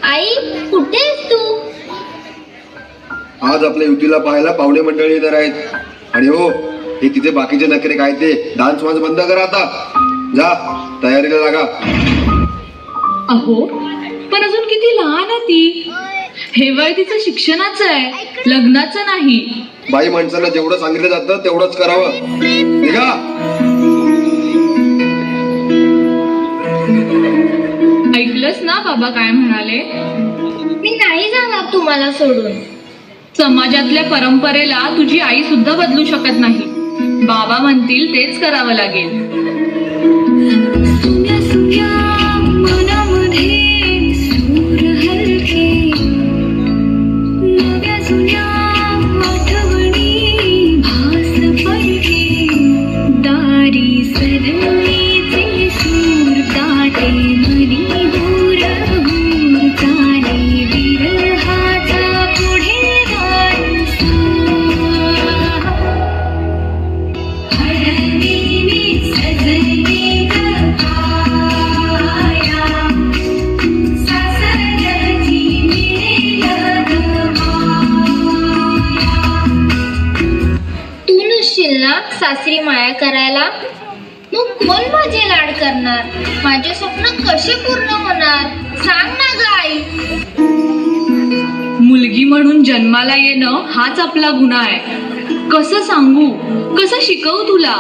आई कुठेस तू? आज आपल्या युतीला पाहायला पाहुणे मंडळी येणार आहेत. आणि हो, हे तिथे बाकीचे नखरे काय ते डान्स वान्स बंद करा आता. जा तयारीला लागा. अहो पण अजून किती लहान आहे ती. हे वय तिचं शिक्षणाचं आहे, लग्नाचं नाही. बाई माणसांना जेवढं सांगितलं जातं तेवढंच करावं. निघा. ऐकलंस ना बाबा काय म्हणाले? मी नाही जाणार तुम्हाला सोडून. समाजातल्या परंपरेला तुझी आई सुद्धा बदलू शकत नाही. बाबा म्हणतील तेच करावं लागेल. सासरी माया करायला, मग कोण माझे लाड करणार? माझे स्वप्न कसे पूर्ण होणार? सांग ना ग आई. मुलगी म्हणून जन्माला येणं हाच आपला गुन्हा आहे. कसं सांगू, कसं शिकवू तुला?